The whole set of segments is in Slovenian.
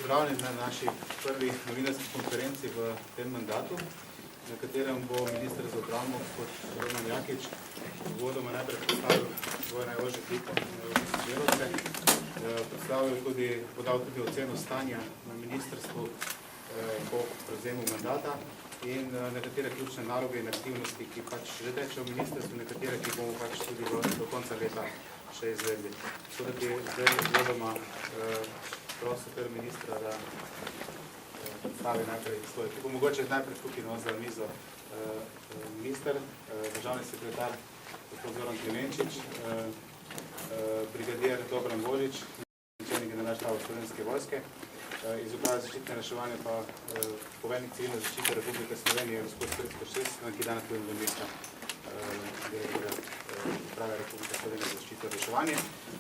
pozdravljeni na naši prvi novinarski konferenci v tem mandatu, na katerem bo minister za obrambo, gospod Roman Jakič, uvodoma najprej predstavil svoje najožje ekipo, sodelavce, podal tudi oceno stanja na ministrstvu po prevzemu mandata in nekatere ključne naloge in aktivnosti, ki pač že tečejo v ministrstvu, nekatere, ki bomo pač tudi do konca leta še izvedli. Tako da bi zdaj uvodoma prosil kar ministra, da predstavi najprej svoj ekipo. Mogoče najprej tukaj za mizo minister, državni sekretar, gospod Zoran Klemenčič, brigadir Dobran Božič, načelnik generalštaba Slovenske vojske, iz uprave zaščitne reševanja pa poveljnik civilne zaščite Republike Slovenije, gospod Srpsko Šest, ki danes tudi mesta direktorja uprave Republike Slovenije za zaščito reševanje.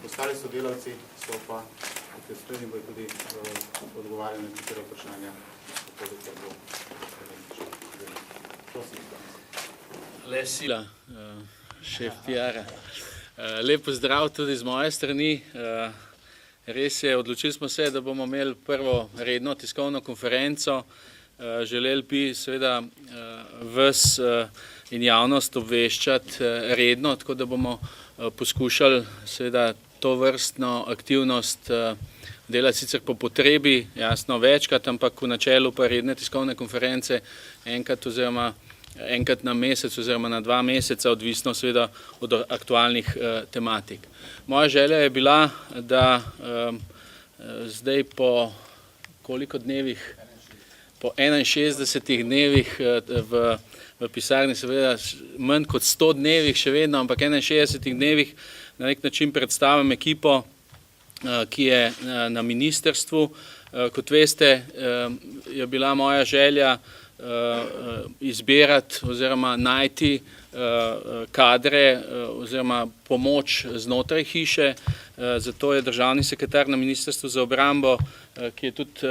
Ostali sodelavci so pa v spremni bojo tudi odgovarjali na nekatere vprašanja. Le sila, šef PR-a. Lep pozdrav tudi z moje strani. Res je, odločili smo se, da bomo imeli prvo redno tiskovno konferenco. Želeli bi seveda vas in javnost obveščati redno, tako da bomo poskušali seveda to vrstno aktivnost delati sicer po potrebi, jasno večkrat, ampak v načelu pa redne tiskovne konference enkrat na mesec oziroma na 2 meseca, odvisno seveda od aktualnih tematik. Moja želja je bila, da zdaj po koliko dnevih, po 61 dnevih v pisarni, seveda manj kot 100 dnevih še vedno, ampak 61 dnevih na nek način predstavim ekipo, ki je na ministrstvu. Kot veste, je bila moja želja izbirati oziroma najti kadre oziroma pomoč znotraj hiše. Zato je državni sekretar na Ministrstvu za obrambo, ki je tudi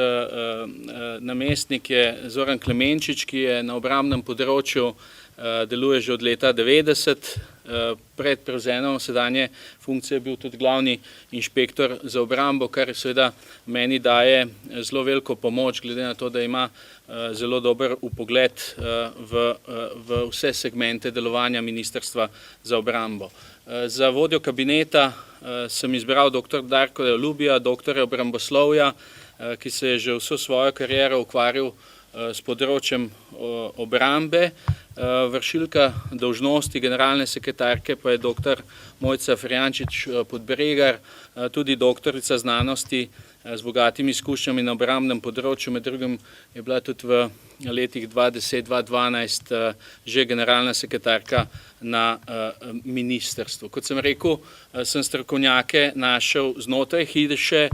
namestnik, je Zoran Klemenčič, ki je na obrambnem področju deluje že od leta 90. Pred prevzemom sedanje funkcije je bil tudi glavni inšpektor za obrambo, kar seveda meni daje zelo veliko pomoč, glede na to, da ima zelo dober vpogled v vse segmente delovanja Ministrstva za obrambo. Za vodjo kabineta sem izbral dr. Darka Ljubija, doktorja obramboslovja, ki se je že vso svojo kariero ukvarjal s področjem obrambe. Vršilka dolžnosti generalne sekretarke pa je dr. Mojca Ferjančič Podbregar, tudi doktorica znanosti z bogatimi izkušnjami na obrambnem področju, med drugim je bila tudi v letih 2010-2012 že generalna sekretarka na ministrstvu. Kot sem rekel, sem strokovnjake našel znotraj hiše,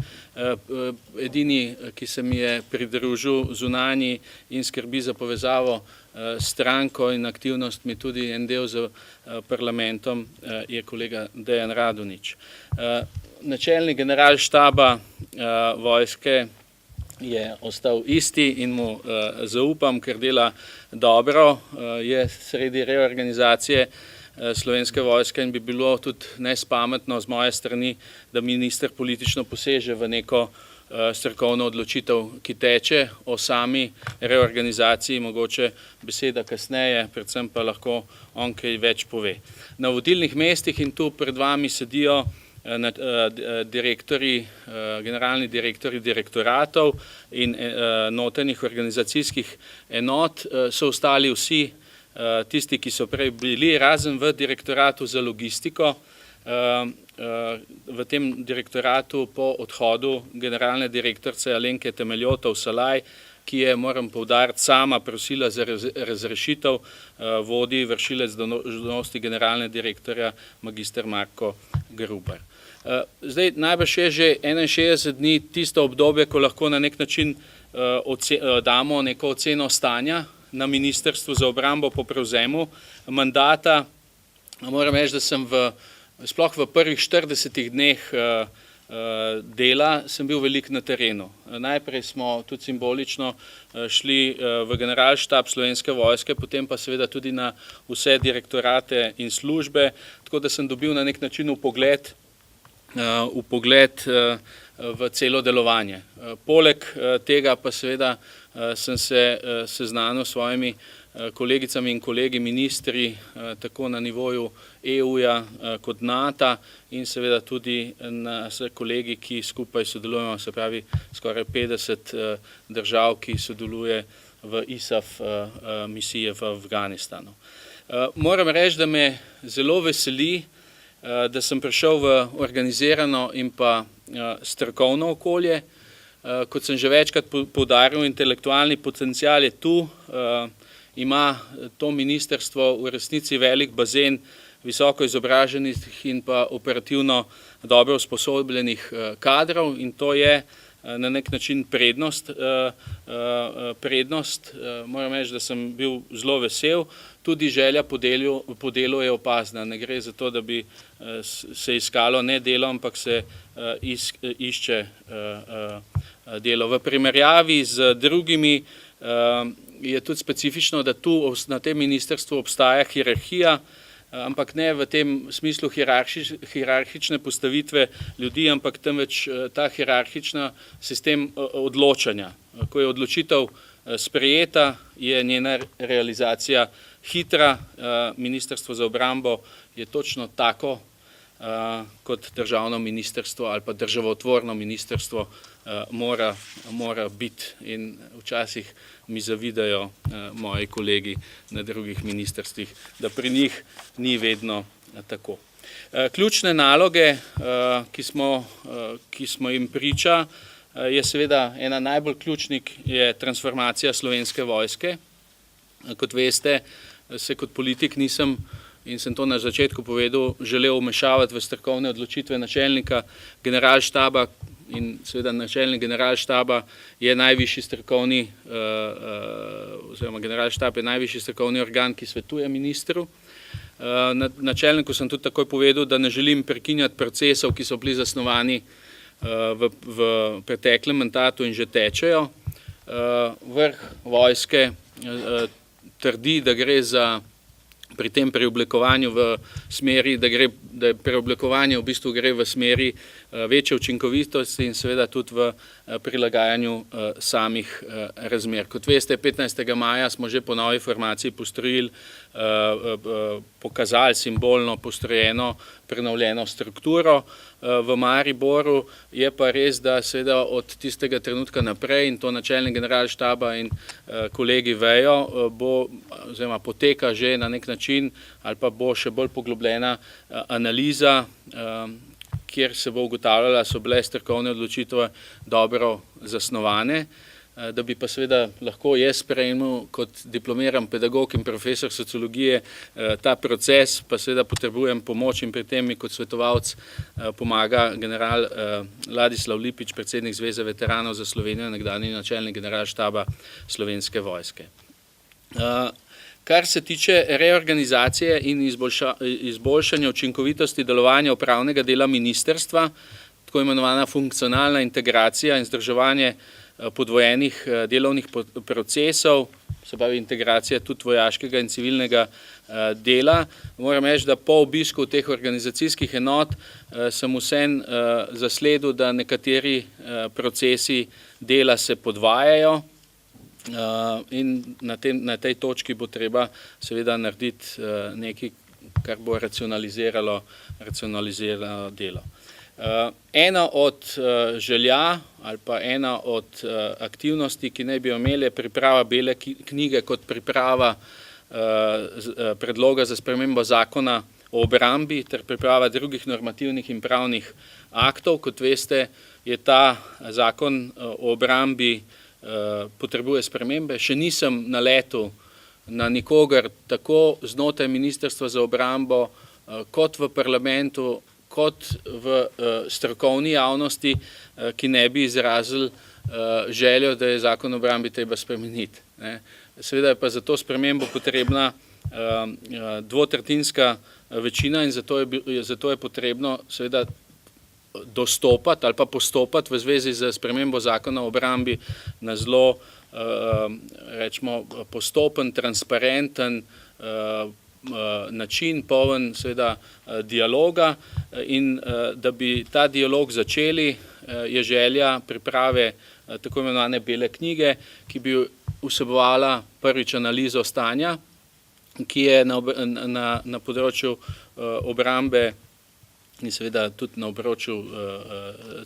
edini, ki se mi je pridružil zunanji in skrbi za povezavo stranko in aktivnostmi tudi en del z parlamentom, je kolega Dejan Radonič. Načelnik generalštaba vojske je ostal isti in mu zaupam, ker dela dobro, je sredi reorganizacije Slovenske vojske in bi bilo tudi nespametno z moje strani, da minister politično poseže v neko strokovno odločitev, ki teče. O sami reorganizaciji mogoče beseda kasneje, predvsem pa lahko on kaj več pove. Na vodilnih mestih in tu pred vami sedijo generalni direktorji direktoratov in notranjih organizacijskih enot, so ostali vsi tisti, ki so prej bili, razen v direktoratu za logistiko. V tem direktoratu po odhodu generalne direktorice Alenke Temeljotov-Salaj, ki je, moram poudariti, sama prosila za razrešitev, vodi vršilec dolžnosti generalne direktorja magister Marko Grubar. Zdaj, najbrž je že 61 dni tisto obdobje, ko lahko na nek način damo neko oceno stanja na Ministrstvu za obrambo po prevzemu mandata. Moram reči, da sem sploh v prvih 40 dneh dela sem bil veliko na terenu. Najprej smo tudi simbolično šli v generalštab Slovenske vojske, potem pa seveda tudi na vse direktorate in službe, tako da sem dobil na nek način vpogled v celo delovanje. Poleg tega pa seveda sem se seznanil s svojimi kolegicami in kolegi ministri tako na nivoju EU-ja kot NATO in seveda tudi s kolegi, ki skupaj sodelujemo, se pravi skoraj 50 držav, ki sodeluje v ISAF misije v Afganistanu. Moram reči, da me zelo veseli, da sem prišel v organizirano in pa strokovno okolje. Kot sem že večkrat poudaril, intelektualni potencial je tu, ima to ministrstvo v resnici velik bazen visoko izobraženih in pa operativno dobro usposobljenih kadrov in to je na nek način prednost. Moram reči, da sem bil zelo vesel, tudi želja po delu je opazna. Ne gre za to, da bi se iskalo ne delo, ampak se išče delo. V primerjavi z drugimi je tudi specifično, da tu na tem ministrstvu obstaja hierarhija, ampak ne v tem smislu hierarhične postavitve ljudi, ampak temveč ta hierarhična sistem odločanja. Ko je odločitev sprejeta, je njena realizacija hitra. Ministrstvo za obrambo je točno tako kot državno ministrstvo ali pa državotvorno ministrstvo mora biti in včasih mi zavidajo moji kolegi na drugih ministrstvih, da pri njih ni vedno tako. Ključne naloge, ki smo jim priča, je seveda ena najbolj ključnih je transformacija Slovenske vojske. Kot veste, se kot politik nisem, in sem to na začetku povedal, želel vmešavati v strokovne odločitve načelnika generalštaba in seveda načelnik generalštaba je najvišji strokovni, oziroma generalštab je najvišji strokovni organ, ki svetuje ministru. Načelniku sem tudi takoj povedal, da ne želim prekinjati procesov, ki so bili zasnovani v preteklem mandatu in že tečejo. Vrh vojske trdi, da gre pri tem preoblikovanju v smeri, da preoblikovanje v bistvu gre v smeri večje učinkovitosti in seveda tudi v prilagajanju samih razmer. Kot veste, 15. maja smo že po novi formaciji postrojili, pokazali simbolno postrojeno, prenovljeno strukturo v Mariboru. Je pa res, da seveda od tistega trenutka naprej, in to načelnik generalštaba in kolegi vejo, oziroma poteka že na nek način ali pa bo še bolj poglobljena analiza, kjer se bo ugotavljala, so bile strokovne odločitve dobro zasnovane, da bi pa seveda lahko jaz sprejemil kot diplomiran pedagog in profesor sociologije ta proces, pa seveda potrebujem pomoč in pri tem mi kot svetovalec pomaga general Ladislav Lipič, predsednik Zveze veteranov za Slovenijo, nekdanji načelnik generalštaba Slovenske vojske. Kar se tiče reorganizacije in izboljšanja učinkovitosti delovanja upravnega dela ministrstva, tako imenovana funkcionalna integracija in združevanje podvojenih delovnih procesov, se pravi integracija tudi vojaškega in civilnega dela. Moram reči, da po obisku teh organizacijskih enot sem vseeno zasledil, da nekateri procesi dela se podvajajo in na tej točki bo treba seveda narediti nekaj, kar bo racionaliziralo delo. Ena od želja ali pa ena od aktivnosti, ki naj bi jo imeli, je priprava bele knjige kot priprava predloga za spremembo zakona o obrambi ter priprava drugih normativnih in pravnih aktov. Kot veste, je ta zakon o obrambi potrebuje spremembe. Še nisem naletel na nikogar tako znotraj Ministrstva za obrambo kot v parlamentu, kot v strokovni javnosti, ki ne bi izrazili željo, da je zakon o obrambi treba spremeniti. Seveda je pa za to spremembo potrebna dvotretjinska večina in zato je potrebno seveda dostopati ali pa postopati v zvezi z spremembo zakona o obrambi na zelo, rečemo, postopen, transparenten, način poln seveda dialoga in da bi ta dialog začeli, je želja priprave tako imenovane bele knjige, ki bi vsebovala prvič analizo stanja, ki je na področju obrambe in seveda tudi na področju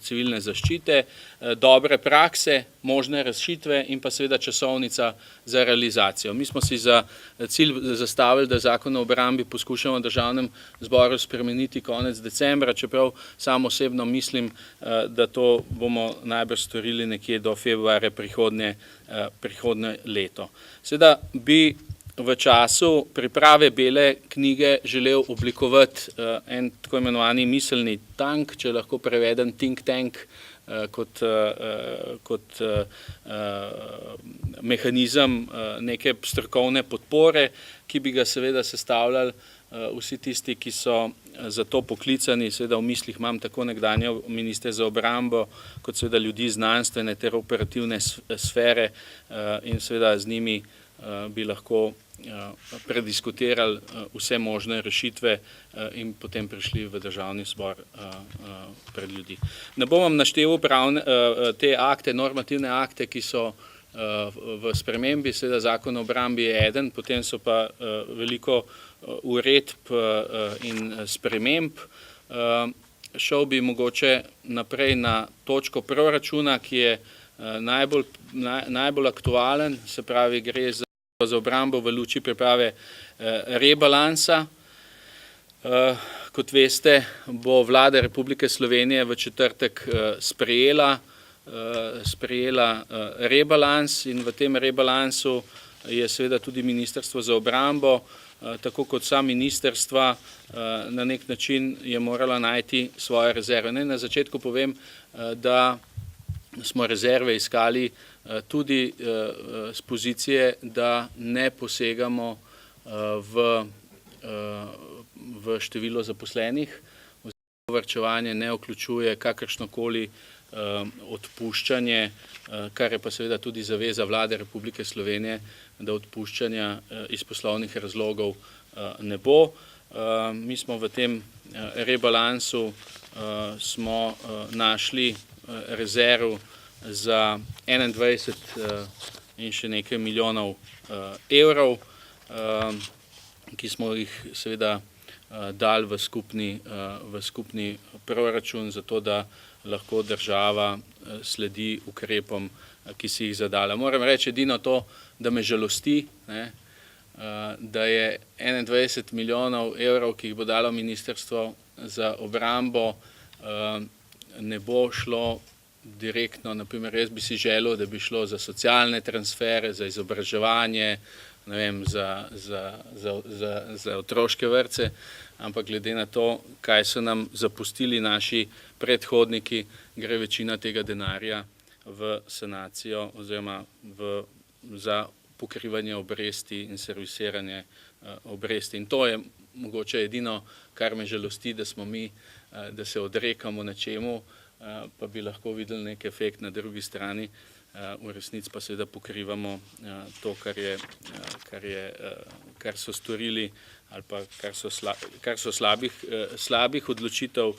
civilne zaščite, dobre prakse, možne rešitve in pa seveda časovnica za realizacijo. Mi smo si za cilj zastavili, da zakon o obrambi poskušamo v državnem zboru spremeniti konec decembra, čeprav sam osebno mislim, da to bomo najbrž storili nekje do februarja prihodnje leto. Seveda bi v času priprave bele knjige želel oblikovati en tako imenovani miselni tank, če lahko prevedem think tank kot mehanizem neke strokovne podpore, ki bi ga seveda sestavljali vsi tisti, ki so za to poklicani, seveda v mislih imam tako nekdanjo ministra za obrambo, kot seveda ljudi znanstvene ter operativne sfere in seveda z njimi bi lahko prediskutirali vse možne rešitve in potem prišli v državni zbor pred ljudi. Ne bom vam naštel te akte, normativne akte, ki so v spremembi, seveda zakon o obrambi je eden, potem so pa veliko uredb in sprememb. Šel bi mogoče naprej na točko proračuna, ki je najbolj aktualen, se pravi gre za obrambo v luči priprave rebalansa. Kot veste, bo Vlada Republike Slovenije v četrtek sprejela rebalans in v tem rebalansu je seveda tudi Ministrstvo za obrambo, tako kot vsa ministrstva, na nek način je morala najti svoje rezerve. Naj na začetku povem, da smo rezerve iskali tudi z pozicije, da ne posegamo v število zaposlenih. Varčevanje ne vključuje kakršnokoli odpuščanje, kar je pa seveda tudi zaveza Vlade Republike Slovenije, da odpuščanja iz poslovnih razlogov ne bo. Mi smo v tem rebalansu smo našli rezerv za 21 in še nekaj milijonov evrov, ki smo jih seveda dali v skupni proračun, zato da lahko država sledi ukrepom, ki si jih zadala. Moram reči edino to, da me žalosti, da je 21 milijonov evrov, ki jih bo dalo Ministrstvo za obrambo, ne bo šlo direktno, naprimer jaz bi si želel, da bi šlo za socialne transfere, za izobraževanje, ne vem, za otroške vrtce, ampak glede na to, kaj so nam zapustili naši predhodniki, gre večina tega denarja v sanacijo oziroma za pokrivanje obresti in servisiranje obresti. In to je mogoče edino, kar me žalosti, da se odrekamo nečemu, pa bi lahko videli nek efekt na drugi strani, v resnici pa seveda pokrivamo to, kar so storili ali pa kar so slabih odločitev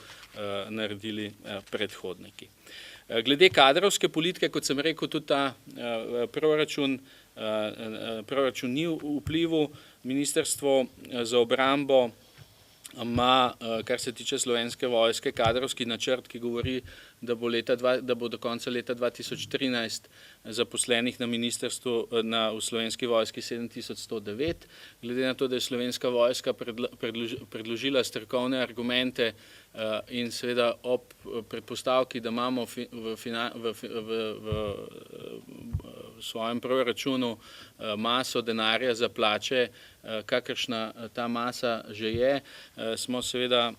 naredili predhodniki. Glede kadrovske politike, kot sem rekel, tudi ta proračun ni vplivu. Ministrstvo za obrambo ima, kar se tiče Slovenske vojske, kadrovski načrt, ki govori, da bo do konca leta 2013 zaposlenih na ministrstvu v Slovenski vojski 7109. Glede na to, da je Slovenska vojska predložila strokovne argumente in seveda ob predpostavki, da imamo v svojem proračunu maso denarja za plače, kakršna ta masa že je, smo seveda,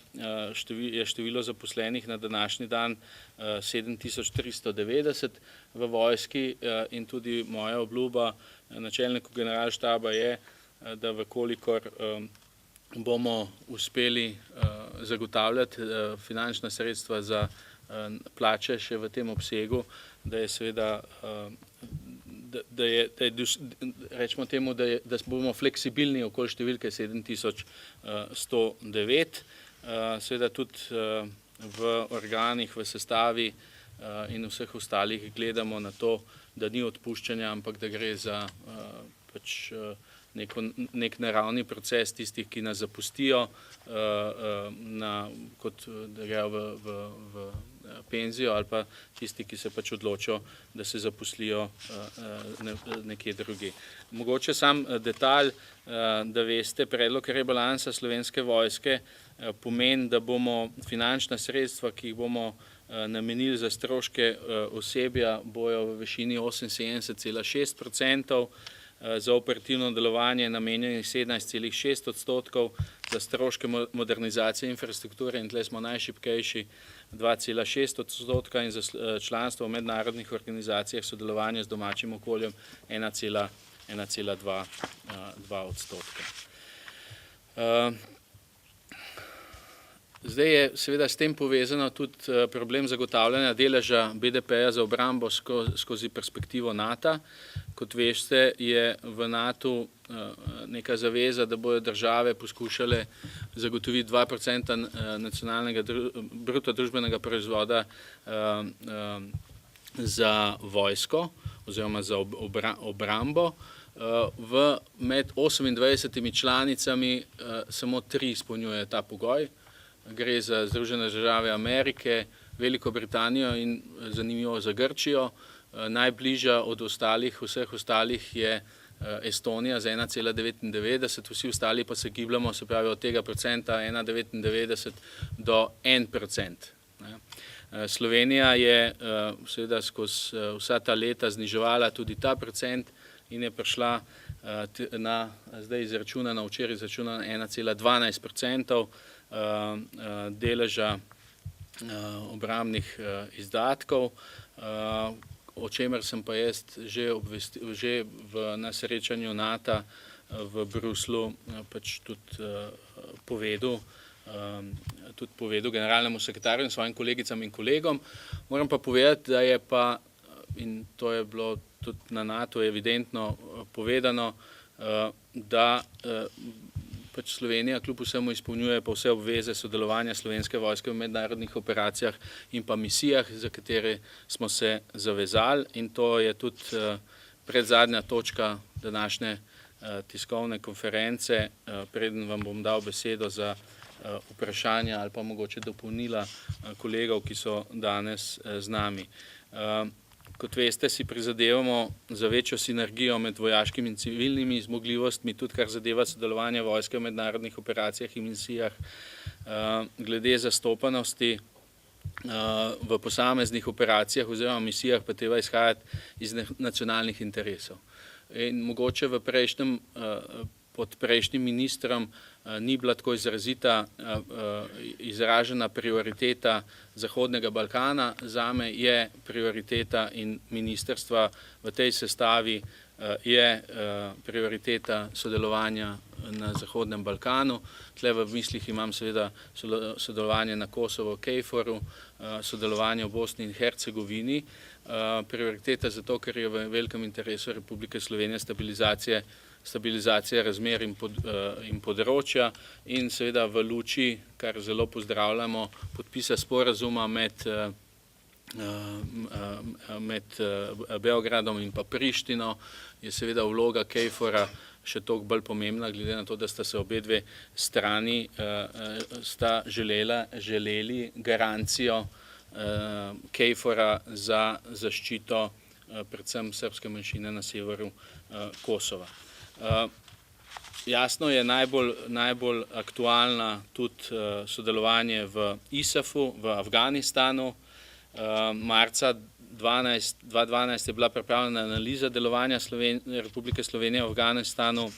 je število zaposlenih na današnji dan 7390 v vojski in tudi moja obljuba načelniku generalštaba je, da vkolikor bomo uspeli zagotavljati finančna sredstva za plače še v tem obsegu, da je seveda rečemo temu, da bomo fleksibilni okoli številke 7109. Seveda tudi v organih, v sestavi in vseh ostalih gledamo na to, da ni odpuščanja, ampak da gre za pač nek naravni proces tistih, ki nas zapustijo, kot da grejo v penzijo, ali pa tisti, ki se pač odločijo, da se zaposlijo nekje drugje. Mogoče sam detalj, da veste, predlog rebalansa Slovenske vojske pomeni, da bomo finančna sredstva, ki jih bomo namenili za stroške osebja, bojo v višini 78,6%, za operativno delovanje namenjenih 17,6%, za stroške modernizacije infrastrukture, in tle smo najšibkejši, 2,6% in za članstvo v mednarodnih organizacijah sodelovanje z domačim okoljem 1,2%. Zdaj je seveda s tem povezano tudi problem zagotavljanja deleža BDP-ja za obrambo skozi perspektivo NATO. Kot veste, je v NATO neka zaveza, da bodo države poskušale zagotoviti 2% nacionalnega bruto družbenega proizvoda za vojsko oziroma za obrambo. Med 28 članicami samo 3 izpolnjujejo ta pogoj. Gre za Združene države Amerike, Veliko Britanijo in zanimivo za Grčijo. Najbližja od vseh ostalih je Estonija z 1,99, vsi ostali pa se gibljamo, se pravi od tega procenta 1,99 do 1%. Slovenija je seveda skozi vsa ta leta zniževala tudi ta procent in je prišla na zdaj izračunano, včeraj izračunano 1,12% deleža obrambnih izdatkov, o čemer sem pa jaz že na srečanju NATO v Bruslu pač tudi povedal generalnemu sekretarju in svojim kolegicam in kolegom. Moram pa povedati, da je pa, in to je bilo tudi na NATO evidentno povedano, da pač Slovenija kljub vsemu izpolnjuje pa vse obveze sodelovanja Slovenske vojske v mednarodnih operacijah in pa misijah, za katere smo se zavezali, in to je tudi predzadnja točka današnje tiskovne konference. Preden vam bom dal besedo za vprašanja ali pa mogoče dopolnila kolegov, ki so danes z nami. Kot veste, si prizadevamo za večjo sinergijo med vojaškimi in civilnimi zmogljivostmi, tudi kar zadeva sodelovanje vojske v mednarodnih operacijah in misijah. Glede zastopanosti v posameznih operacijah oziroma misijah pa treba izhajati iz nacionalnih interesov. In mogoče pod prejšnjim ministrom ni bila tako izražena prioriteta Zahodnega Balkana. Zame je prioriteta in ministrstva v tej sestavi je prioriteta sodelovanja na Zahodnem Balkanu. Tle v mislih imam seveda sodelovanje na Kosovo, KFOR-u, sodelovanje v Bosni in Hercegovini. Prioriteta zato, ker je v velikem interesu Republike Slovenije stabilizacija razmer in področja in seveda v luči, kar zelo pozdravljamo, podpisa sporazuma med Beogradom in pa Prištino, je seveda vloga KFOR-a še toliko bolj pomembna, glede na to, da sta se obe dve strani želeli garancijo KFOR-a za zaščito predvsem srbske manjšine na severu Kosova. Jasno je najbolj aktualna tudi sodelovanje v ISAF-u, v Afganistanu. Marca 2012 je bila pripravljena analiza delovanja Republike Slovenije v Afganistanu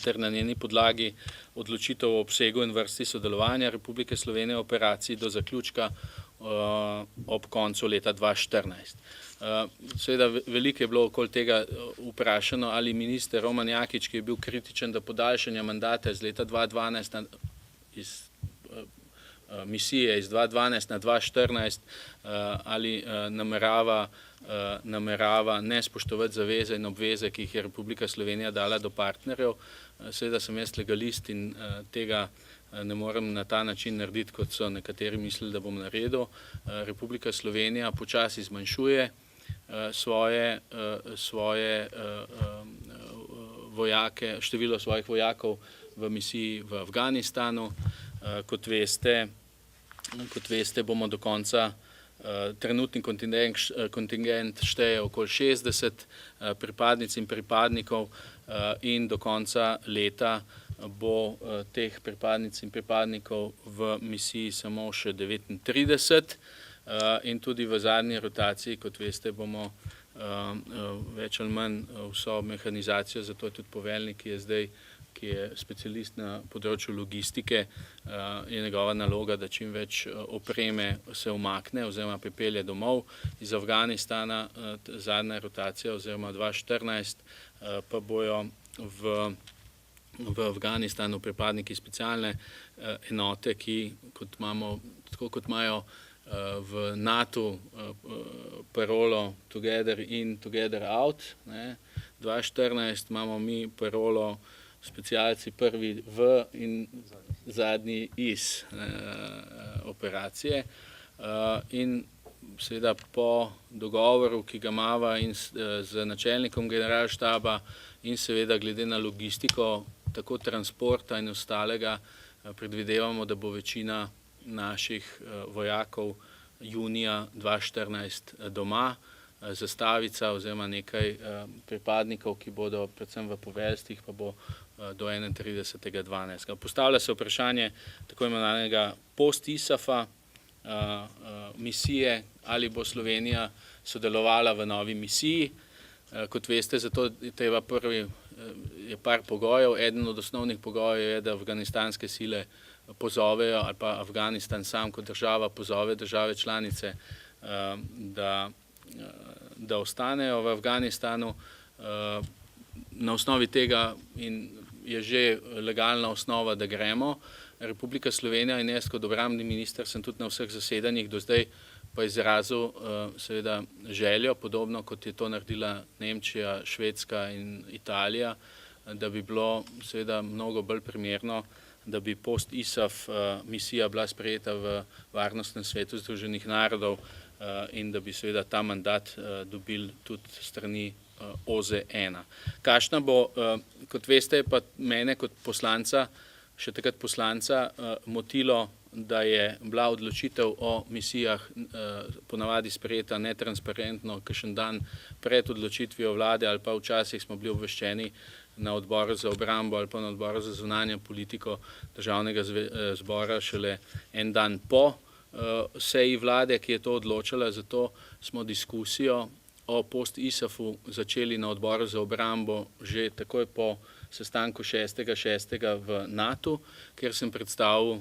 ter na njeni podlagi odločitev o obsegu in vrsti sodelovanja Republike Slovenije v operaciji do zaključka ob koncu leta 2014. Seveda veliko je bilo okoli tega vprašano, ali minister Roman Jakič, ki je bil kritičen do podaljšanja mandata iz leta 2012 misije iz 2012 na 2014, ali namerava ne spoštovati zaveze in obveze, ki jih je Republika Slovenija dala do partnerjev. Seveda sem jaz legalist in tega ne morem na ta način narediti, kot so nekateri mislili, da bom naredil. Republika Slovenija počasi zmanjšuje svoje vojake, število svojih vojakov v misiji v Afganistanu. Kot veste, bomo do konca, trenutni kontingent šteje okoli 60 pripadnic in pripadnikov in do konca leta bo teh pripadnic in pripadnikov v misiji samo še 39 in tudi v zadnji rotaciji, kot veste, bomo več ali manj vso mehanizacijo, zato je tudi poveljnik, ki je specialist na področju logistike, je njegova naloga, da čim več opreme se umakne oziroma pripelje domov iz Afganistana. Zadnja rotacija oziroma 2014 pa bojo v Afganistanu pripadniki specialne enote, ki tako kot imajo v NATO parolo Together in Together out. 2014 imamo mi parolo specialci prvi v in zadnji iz operacije. In seveda po dogovoru, ki ga imava in z načelnikom generalštaba in seveda glede na logistiko tako transporta in ostalega, predvidevamo, da bo večina naših vojakov junija 2014 doma. Zastavica oziroma nekaj pripadnikov, ki bodo predvsem v poveljstvih, pa bo do 31.12. Postavlja se vprašanje tako imenovanega post-ISAF-a misije, ali bo Slovenija sodelovala v novi misiji. Kot veste, zato je par pogojev. Eden od osnovnih pogojev je, da afganistanske sile pozovejo, ali pa Afganistan sam kot država pozove države članice, da ostanejo v Afganistanu. Na osnovi tega je že legalna osnova, da gremo. Republika Slovenija in jaz kot obrambni minister sem tudi na vseh zasedanjih do zdaj pa izrazil seveda željo, podobno kot je to naredila Nemčija, Švedska in Italija, da bi bilo seveda mnogo bolj primerno, da bi post-ISAF misija bila sprejeta v Varnostnem svetu Združenih narodov in da bi seveda ta mandat dobili tudi strani OZN. Kakšna bo, kot veste, pa mene kot poslanca, še takrat poslanca, motilo, da je bila odločitev o misijah ponavadi sprejeta netransparentno, kakšen dan pred odločitvijo vlade, ali pa včasih smo bili obveščeni na odboru za obrambo ali pa na odboru za zunanjo politiko Državnega zbora šele en dan po seji vlade, ki je to odločala. Zato smo diskusijo o post-ISAF-u začeli na odboru za obrambo že takoj po sestanku 6.6. v NATO, kjer sem predstavil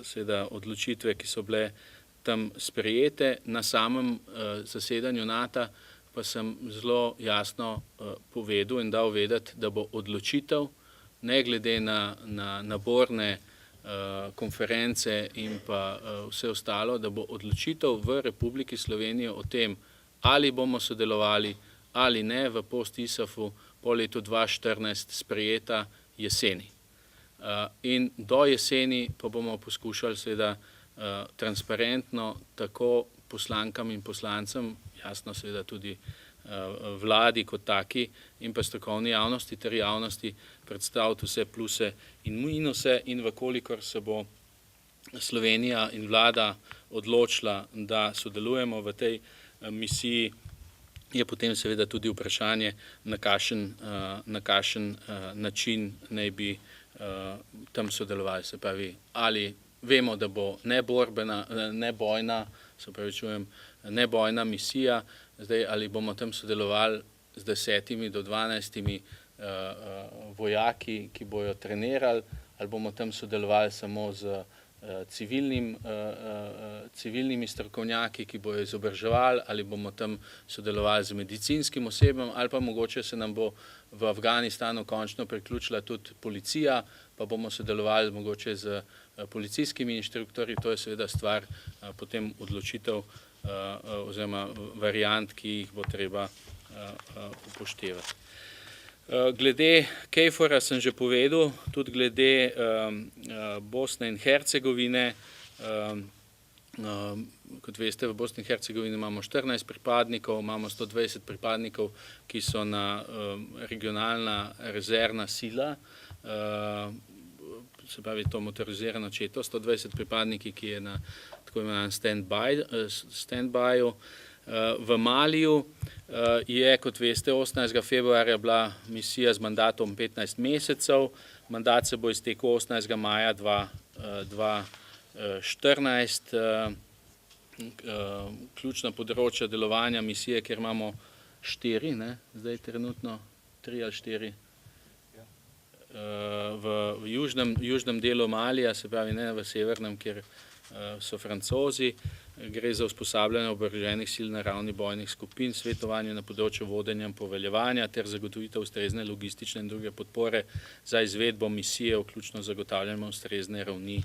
seveda odločitve, ki so bile tam sprejete. Na samem zasedanju NATO pa sem zelo jasno povedal in dal vedeti, da bo odločitev, ne glede na naborne konference in pa vse ostalo, da bo odločitev v Republiki Sloveniji o tem, ali bomo sodelovali ali ne v post-ISAF-u po letu 2014 sprejeta jeseni. In do jeseni pa bomo poskušali seveda transparentno tako poslankam in poslancem, jasno seveda tudi vladi kot taki in pa strokovni javnosti ter javnosti predstaviti vse pluse in minuse, in vkolikor se bo Slovenija in vlada odločila, da sodelujemo v tej misiji, je potem seveda tudi vprašanje, na kakšen način naj bi tam sodelovali. Se pravi, ali vemo, da bo nebojna misija, zdaj ali bomo tam sodelovali z 10 do 12 vojaki, ki bojo trenirali, ali bomo tam sodelovali samo z civilnimi strokovnjaki, ki bojo izobraževali, ali bomo tam sodelovali z medicinskim osebjem, ali pa mogoče se nam bo v Afganistanu končno priključila tudi policija, pa bomo sodelovali mogoče z policijskimi inštruktorji. To je seveda stvar potem odločitev oziroma variant, ki jih bo treba upoštevati. Glede KFOR-a sem že povedal, tudi glede Bosne in Hercegovine. Kot veste, v Bosni in Hercegovini imamo 14 pripadnikov, imamo 120 pripadnikov, ki so regionalna rezervna sila, se pravi to motorizirano četo, 120 pripadniki, ki je na tako imenovanem stand-byju. V Maliju je, kot veste, 18. februarja bila misija z mandatom 15 mesecev. Mandat se bo iztekel 18. maja 2014. Ključna področja delovanja misije, kjer imamo 4, zdaj trenutno 3 ali 4. V južnem delu Malija, se pravi ne v severnem, kjer so Francozi. Gre za usposabljanje oboroženih sil na ravni bojnih skupin, svetovanje na področju vodenja in poveljevanja ter zagotovitev ustrezne logistične in druge podpore za izvedbo misije, vključno zagotavljanje ustrezne ravni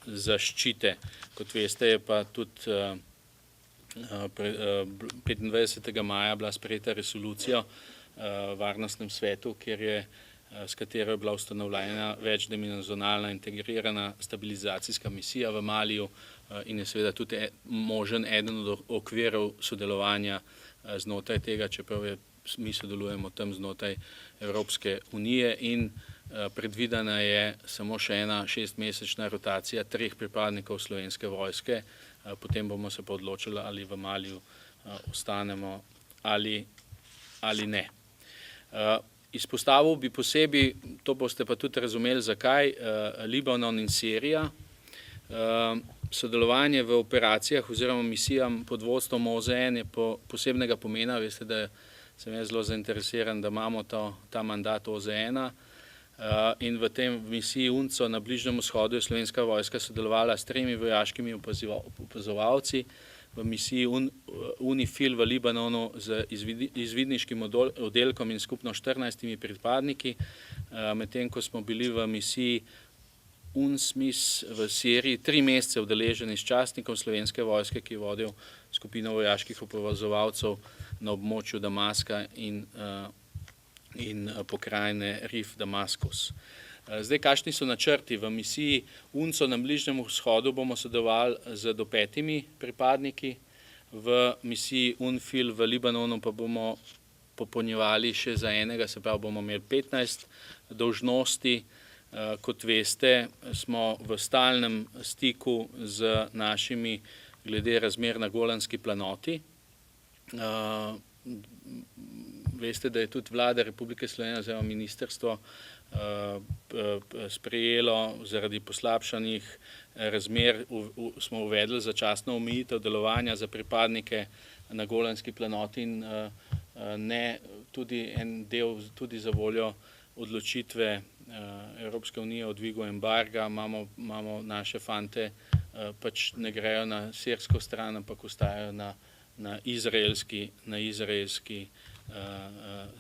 zaščite. Kot veste, je pa tudi 25. maja bila sprejeta resolucija v Varnostnem svetu, s katero je bila ustanovljena večdimenzionalna integrirana stabilizacijska misija v Maliju in je seveda tudi možen eden od okvirov sodelovanja znotraj tega, čeprav mi sodelujemo tam znotraj Evropske unije, in predvidena je samo še ena 6-mesečna rotacija 3 pripadnikov Slovenske vojske, potem bomo se pa odločili, ali v Maliju ostanemo ali ne. Izpostavil bi posebej, to boste pa tudi razumeli, zakaj, Libanon in Sirija. Sodelovanje v operacijah oziroma misijam pod vodstvom OZN je posebnega pomena. Veste, da sem jaz zelo zainteresiran, da imamo ta mandat OZN-a, in v tem misiji UNCO na Bližnjem vzhodu je Slovenska vojska sodelovala s 3 vojaškimi opazovalci, v misiji UNIFIL v Libanonu z izvidniškim oddelkom in skupno 14 pripadniki, medtem ko smo bili v misiji UNSMIS v Siriji 3 mesece udeleženi s častnikom Slovenske vojske, ki je vodil skupino vojaških opazovalcev na območju Damaska in pokrajine Rif Damaskus. Zdaj, kakšni so načrti? V misiji UNCO na Bližnjem vzhodu bomo sodelovali z do 5 pripadniki, v misiji UNIFIL v Libanonu pa bomo popolnjevali še za enega, se pravi bomo imeli 15 dolžnosti. Kot veste, smo v stalnem stiku z našimi glede razmer na Golanski planoti. Veste, da je tudi Vlada Republike Slovenije oziroma ministrstvo sprejelo zaradi poslabšanih razmer, smo uvedli začasno omejitev delovanja za pripadnike na Golanski planoti in tudi en del tudi za voljo odločitve Evropske unije o dvigu embarga. Imamo naše fante, pač ne grejo na sirsko stran, ampak ostajajo na izraelski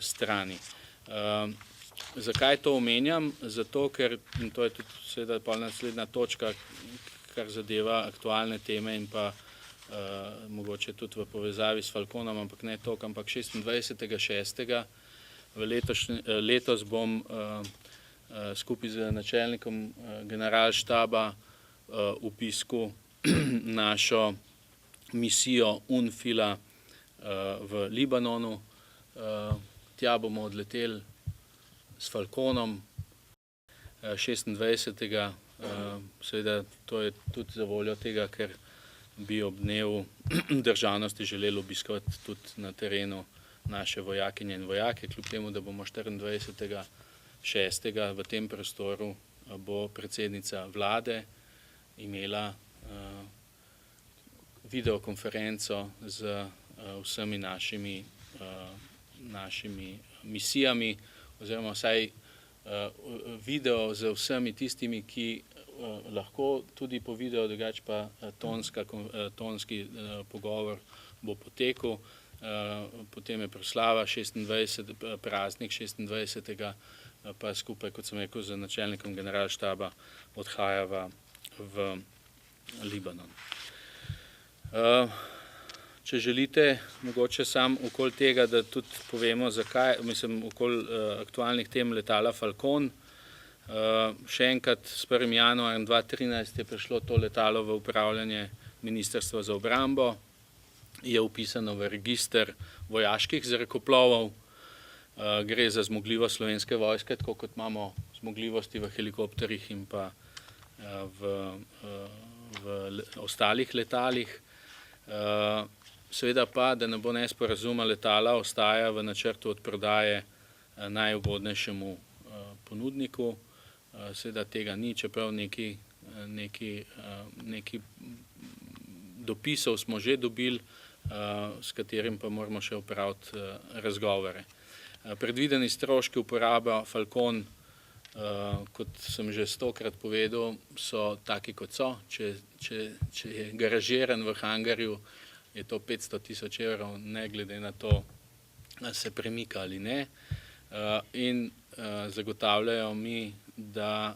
strani. Zakaj to omenjam? Zato, ker, in to je tudi seveda pol naslednja točka, kar zadeva aktualne teme in pa mogoče tudi v povezavi s Falconom, ampak ne toliko, ampak 26.6. Letos bom skupaj z načelnikom generalštaba obiskal našo misijo UNIFIL-a v Libanonu. Tja bomo odleteli s Falconom 26. Seveda to je tudi za voljo tega, ker bi ob dnevu državnosti želeli obiskovati tudi na terenu naše vojakinje in vojake, kljub temu, da bomo 24.6. v tem prostoru bo predsednica vlade imela videokonferenco z vsemi našimi misijami, oziroma vsaj video z vsemi tistimi, ki lahko tudi po videu, drugače pa tonski pogovor bo potekel. Potem je proslava 26, praznik 26. Pa skupaj, kot sem rekel, z načelnikom generalštaba odhajava v Libanon. Če želite, mogoče sam okoli tega, da tudi povemo, zakaj, okoli aktualnih tem letala Falcon. Še enkrat, s 1. januarjem 2013 je prišlo to letalo v upravljanje Ministrstva za obrambo, je vpisano v register vojaških zrakoplovov. Gre za zmogljivost Slovenske vojske, tako kot imamo zmogljivosti v helikopterjih in pa v ostalih letalih. Seveda pa, da ne bo nesporazuma, letala ostaja v načrtu odprodaje najugodnejšemu ponudniku. Seveda tega ni, čeprav neki dopisov smo že dobili, s katerim pa moramo še opraviti razgovore. Predvideni stroški uporabe Falcon, kot sem že 100-krat povedal, so taki, kot so. Če je garažiran v hangarju, je to 500 000 evrov, ne glede na to, ali se premika ali ne. In zagotavljajo mi, da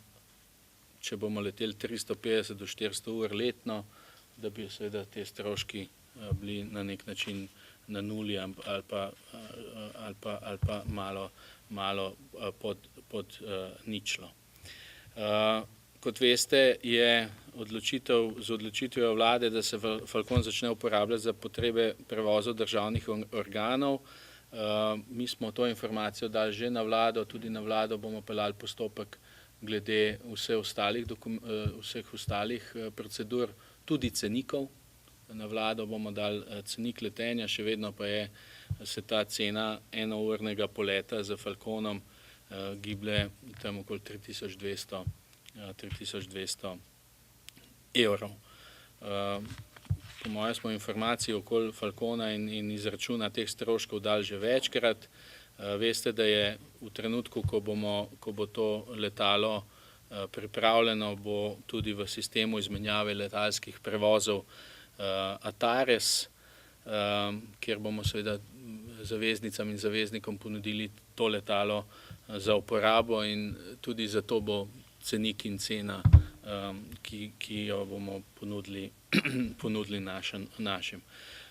če bomo leteli 350 do 400 ur letno, da bi seveda te stroški bili na nek način na nuli ali pa malo pod ničlo. Kot veste, je z odločitvijo vlade, da se Falcon začne uporabljati za potrebe prevozov državnih organov. Mi smo to informacijo dali že na vlado, tudi na vlado bomo peljali postopek glede vseh ostalih procedur, tudi cenikov. Na vlado bomo dali cenik letenja, še vedno pa se ta cena enournega poleta z Falconom giblje tam okoli 3200 evrov. Po mojem smo informacije okoli Falcona in izračuna teh stroškov dali že večkrat. Veste, da je v trenutku, ko bo to letalo pripravljeno, bo tudi v sistemu izmenjave letalskih prevozov Atares, kjer bomo seveda zaveznicam in zaveznikom ponudili to letalo za uporabo, in tudi zato bo cenik in cena, ki jo bomo ponudili našim.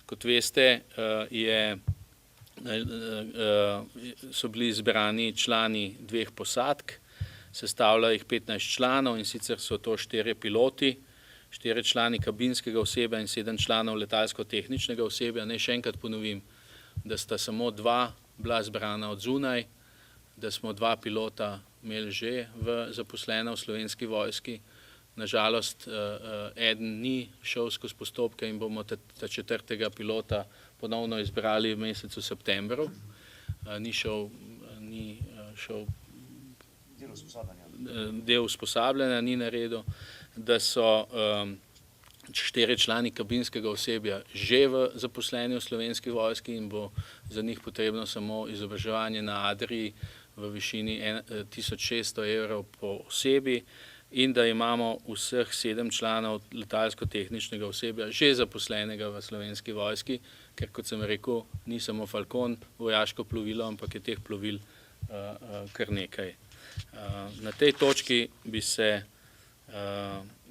Kot veste, so bili izbrani člani 2 posadk, sestavlja jih 15 članov, in sicer so to 4 piloti, 4 člani kabinskega osebja in 7 članov letalsko-tehničnega osebja. Naj še enkrat ponovim, da sta samo 2 bila zbrana od zunaj, da smo 2 pilota imeli že zaposlena v Slovenski vojski. Nažalost, eden ni šel skozi postopke in bomo ta 4. pilota ponovno izbrali v mesecu septembru. Ni šel del usposabljanja, ni naredil, da so 4 člani kabinskega osebja že zaposleni v Slovenski vojski in bo za njih potrebno samo izobraževanje na Adrii v višini 1600 evrov po osebi, in da imamo vseh 7 članov letalsko-tehničnega osebja že zaposlenega v Slovenski vojski, ker, kot sem rekel, ni samo Falcon vojaško plovilo, ampak je teh plovil kar nekaj. Na tej točki bi se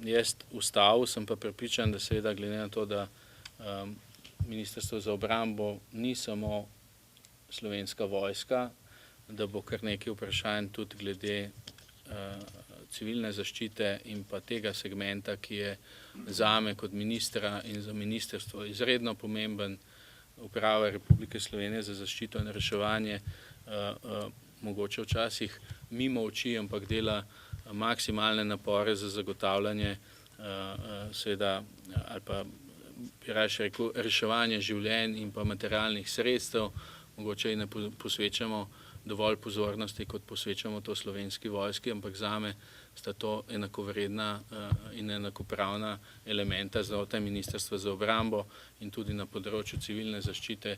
jaz ustavil, sem pa prepričan, da seveda glede na to, da Ministrstvo za obrambo ni samo Slovenska vojska, da bo kar nekaj vprašanj tudi glede civilne zaščite in pa tega segmenta, ki je zame kot ministra in za ministrstvo izredno pomemben. Uprava Republike Slovenije za zaščito in reševanje mogoče včasih mimo oči, ampak dela maksimalne napore za zagotavljanje seveda, ali pa bi raje rekel, reševanje življenj in pa materialnih sredstev. Mogoče in ne posvečamo dovolj pozornosti, kot posvečamo to Slovenski vojski, ampak zame sta to enakovredna in enakopravna elementa znotraj Ministrstva za obrambo, in tudi na področju civilne zaščite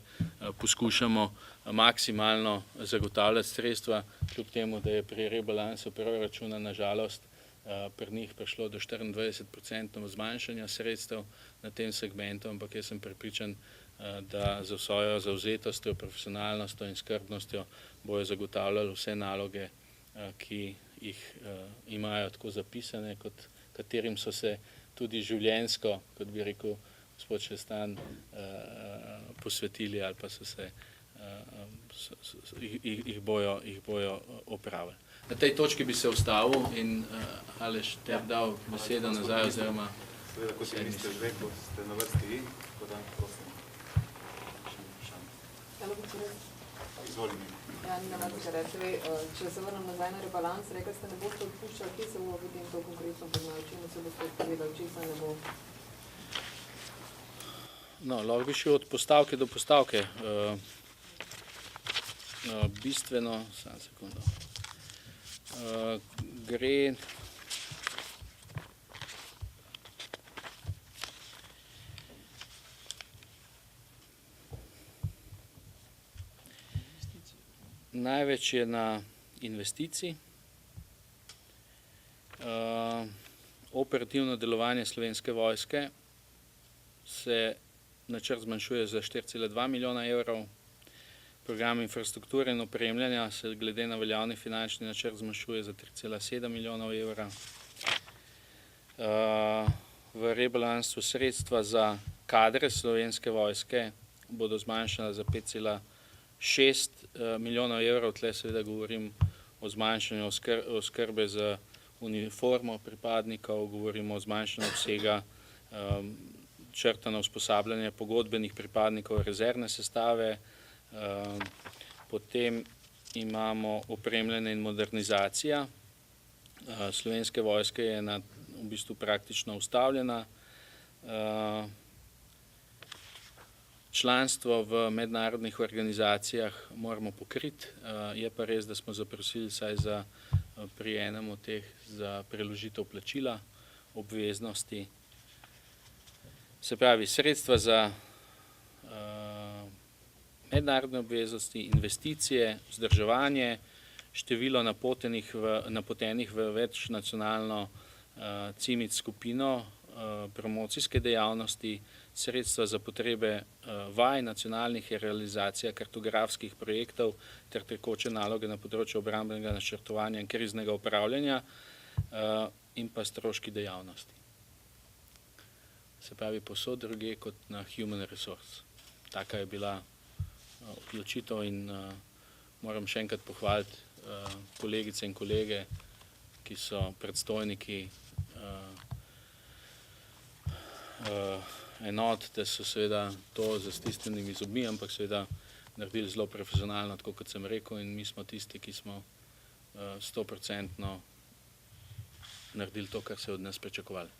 poskušamo maksimalno zagotavljati sredstva, kljub temu, da je pri rebalansu proračuna nažalost pri njih prišlo do 24% zmanjšanja sredstev na tem segmentu, ampak jaz sem prepričan, da za svojo zavzetostjo, profesionalnostjo in skrbnostjo bojo zagotavljali vse naloge, ki jih imajo tako zapisane, kot katerim so se tudi življenjsko, kot bi rekel gospod Šestan, posvetili ali pa so se jih bojo opravili. Na tej točki bi se ustavil in Aleš te dal besedo nazaj oziroma... Seveda, kot je minister že rekel, ste na vrsti vi, tako da prosim. Izvolim. Ja, ni nama tega reči. Če se vrnem nazaj na rebalans, rekli ste, ne boste odpuščali, kje se bo potem to konkretno poznalo, čemu se boste odpovedali, česa ne bo? No, lahko bi šel od postavke do postavke. Bistveno, samo sekundo, gre največ je na investiciji, operativno delovanje Slovenske vojske se načrt zmanjšuje za 4,2 milijona evrov, program infrastrukture in opremljanja se glede na veljavni finančni načrt zmanjšuje za 3,7 milijonov evra. V rebalansu sredstva za kadre Slovenske vojske bodo zmanjšana za 5,6 milijonov evrov, tle seveda govorim o zmanjšanju oskrbe z uniformo pripadnikov, govorimo o zmanjšanju obsega črtano usposabljanje pogodbenih pripadnikov rezervne sestave, potem imamo opremljanje in modernizacija. Slovenske vojske je v bistvu praktično ustavljena. Članstvo v mednarodnih organizacijah moramo pokriti, je pa res, da smo zaprosili saj pri enem od teh za preložitev plačila obveznosti. Se pravi, sredstva za mednarodne obveznosti, investicije, vzdrževanje, število napotenih v večnacionalno CIMIC skupino, promocijske dejavnosti, sredstva za potrebe vaj, nacionalnih realizacija kartografskih projektov ter tekoče naloge na področju obrambnega načrtovanja in kriznega upravljanja in pa stroški dejavnosti. Se pravi, povsod druge kot na human resource. Taka je bila odločitev in moram še enkrat pohvaliti kolegice in kolege, ki so predstojniki enot, da so seveda to z stisnjenimi zobmi, ampak seveda naredili zelo profesionalno, tako kot sem rekel, in mi smo tisti, ki smo 100% naredili to, kar se je od nas pričakovali.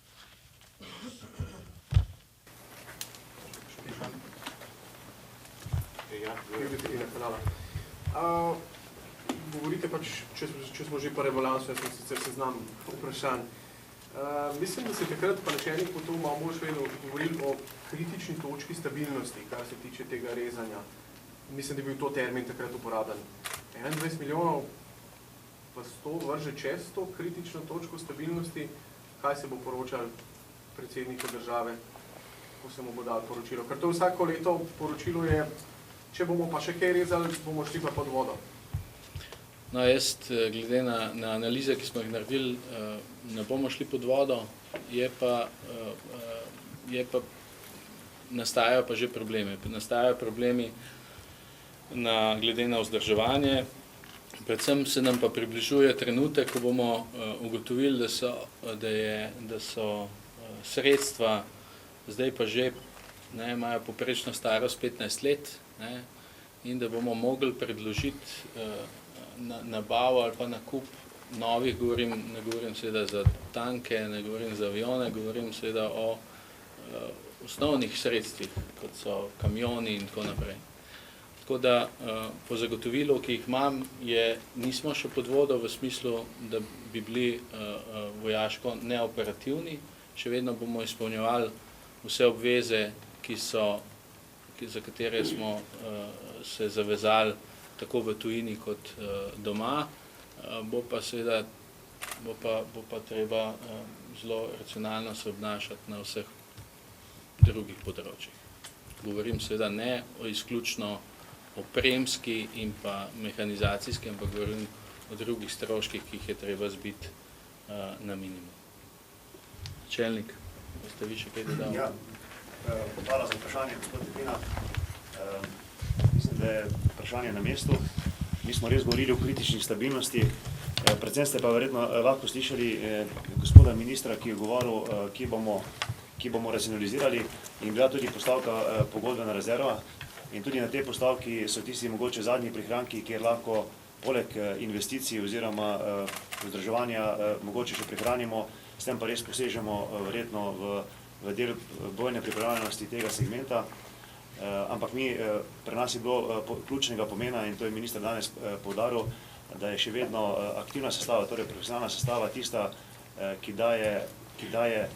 Govorite pač, če smo že pa rebalansu, jaz sem sicer seznam vprašanj. Mislim, da se takrat pa načelnik po to malo bolj švedno govorili o kritični točki stabilnosti, kar se tiče tega rezanja. Mislim, da je bil to termin takrat uporabljen. 21 milijonov pa 100 vrže čez to kritično točko stabilnosti, kaj se bo poročal predsedniku države, ko se mu bo dal poročilo. Ker to vsako leto poročilo je, če bomo pa še kaj rezali, bomo šli pa pod vodo. No, jaz, glede na analize, ki smo jih naredili, ne bomo šli pod vodo, nastajajo pa že problemi. Nastajajo problemi glede na vzdrževanje, predvsem se nam pa približuje trenutek, ko bomo ugotovili, da so sredstva, zdaj pa že imajo poprečno starost 15 let, in da bomo mogli predložiti nabavo ali pa nakup novih, ne govorim seveda za tanke, ne govorim za avione, govorim seveda o osnovnih sredstvih, kot so kamioni in tako naprej. Tako da po zagotovilu, ki jih imam, nismo še pod vodo v smislu, da bi bili vojaško neoperativni, še vedno bomo izpolnjevali vse obveze, za katere smo se zavezali tako v tujini kot doma. Bo pa seveda bo pa treba zelo racionalno se obnašati na vseh drugih področjih. Govorim seveda ne izključno opremski in pa mehanizacijski, ampak govorim o drugih stroških, ki jih je treba zbiti na minimum. Načelnik, boste vi še kaj dodali? Ja, hvala za vprašanje, gospod Pepina. Mislim, da je vprašanje na mestu. Mi smo res govorili o kritični stabilnosti. Predvsem ste pa verjetno lahko slišali gospoda ministra, ki je govoril, ki bomo racionalizirali in bila tudi postavka pogodbena rezerva. In tudi na tej postavki so tisti mogoče zadnji prihranki, kjer lahko poleg investicij oziroma vzdrževanja mogoče še prihranimo, s tem pa res posežemo verjetno v del bojne pripravljenosti tega segmenta. Ampak pri nas je bilo ključnega pomena, in to je minister danes poudaril, da je še vedno aktivna sestava, torej profesionalna sestava tista, ki daje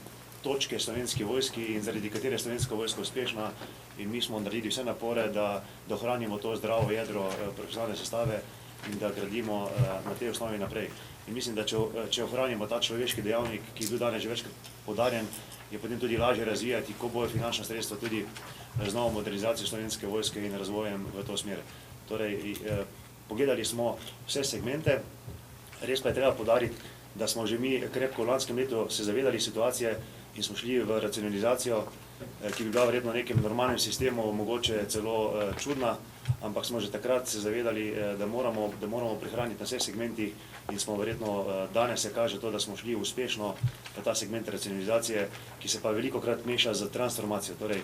točke Slovenski vojski in zaradi katere je Slovenska vojska uspešna, in mi smo naredili vse napore, da ohranimo to zdravo jedro profesionalne sestave in da gradimo na tej osnovi naprej. In mislim, da če ohranimo ta človeški dejavnik, ki je bil danes že večkrat poudarjen, je potem tudi lažje razvijati, ko bojo finančna sredstva tudi z novo modernizacijo Slovenske vojske in razvojem v to smer. Torej, pogledali smo vse segmente, res pa je treba poudariti, da smo že mi krepko v lanskem letu se zavedali situacije in smo šli v racionalizacijo, ki bi bila verjetno v nekem normalnem sistemu mogoče celo čudna, ampak smo že takrat se zavedali, da moramo prihraniti na vseh segmentih in smo verjetno danes se kaže to, da smo šli uspešno v ta segment racionalizacije, ki se pa velikokrat meša z transformacijo. Torej,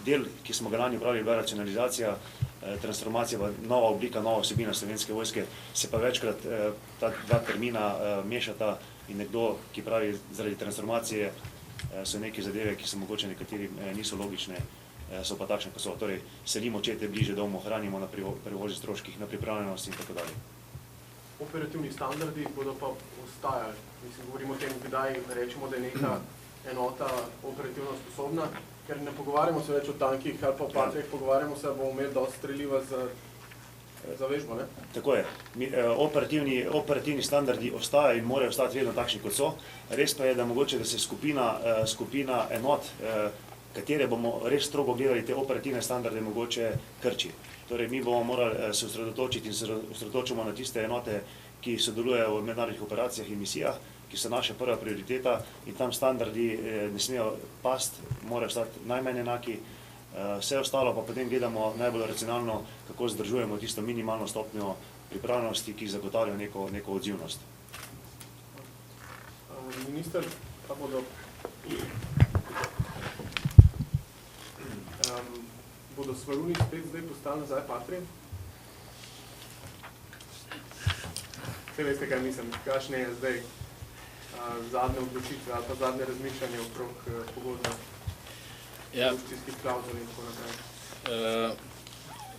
del, ki smo ga lani upravili, bila racionalizacija, transformacija pa nova oblika, nova vsebina Slovenske vojske, se pa večkrat ta dva termina mešata in nekdo, ki pravi zaradi transformacije, so neke zadeve, ki so mogoče nekaterim niso logične, so pa takšne, kot so. Torej, selimo čete bliže domu, hranimo na prevoznih stroških, na pripravljenosti in tako dalje. Operativni standardi bodo pa ostajali. Mislim, govorimo o tem, kdaj rečemo, da je neka enota operativno sposobna, ker ne pogovarjamo se več o tankih ali pa o patrijah, pogovarjamo se, da bomo imeli dosti streljiva za vežbo, ne? Tako je. Operativni standardi ostajajo in morajo ostati vedno takšni, kot so. Res pa je, da mogoče, da se skupina enot, katere bomo res strogo gledali te operativne standarde, mogoče krči. Torej, mi bomo morali se osredotočiti in se osredotočimo na tiste enote, ki sodelujejo v mednarodnih operacijah in misijah, ki so naša prva prioriteta in tam standardi ne smejo pasti, morajo ostati najmanj enaki. Vse ostalo pa potem gledamo najbolj racionalno, kako zdržujemo tisto minimalno stopnjo pripravljenosti, ki zagotavlja neko odzivnost. Minister, pa bodo Svaruni spet zdaj postali nazaj patrije? Vse veste, kaj mislim, kakšne je zdaj zadnje odločitve ali pa zadnje razmišljanje okrog pogodbe?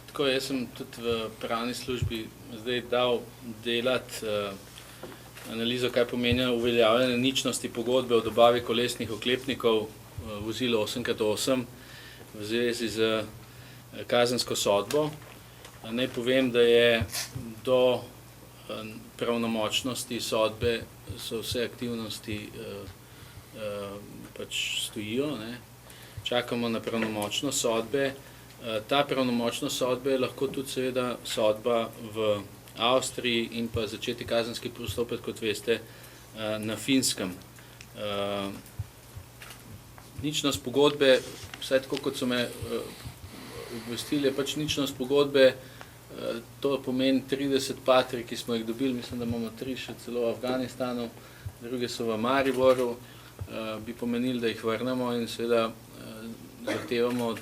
Tako, jaz sem tudi v pravni službi zdaj dal delati analizo, kaj pomeni uveljavljanje ničnosti pogodbe o dobavi kolesnih oklepnikov vozilo 8x8 v zvezi z kazensko sodbo. Naj povem, da je do pravnomočnosti sodbe so vse aktivnosti pač stojijo, ne. Čakamo na pravnomočnost sodbe. Ta pravnomočnost sodbe je lahko tudi seveda sodba v Avstriji in pa začeti kazenski postopek, kot veste, na Finskem. Ničnost pogodbe, vsaj tako kot so me obvestili, je pač ničnost pogodbe, to pomeni 30 patrij, ki smo jih dobili, mislim, da imamo 3 še celo v Afganistanu, druge so v Mariboru, bi pomenili, da jih vrnemo in seveda zahtevamo od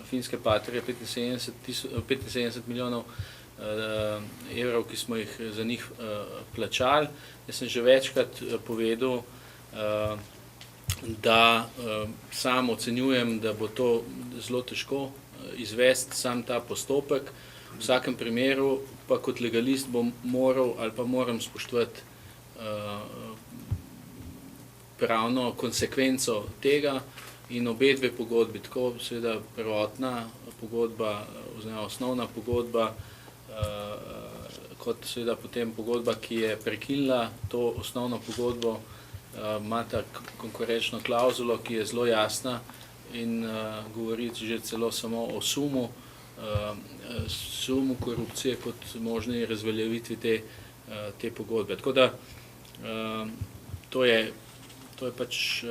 finske patrije 75 milijonov evrov, ki smo jih za njih plačali. Jaz sem že večkrat povedal, da sam ocenjujem, da bo to zelo težko izvesti sam ta postopek. V vsakem primeru pa kot legalist bom moral ali pa moram spoštovati pravno konsekvenco tega in obe dve pogodbi, tako seveda prvotna pogodba oziroma osnovna pogodba, kot seveda potem pogodba, ki je prekinila to osnovno pogodbo, imata konkurenčno klauzulo, ki je zelo jasna in govori že celo samo o sumu korupcije kot možni razveljavitvi te pogodbe. Tako da to je pač,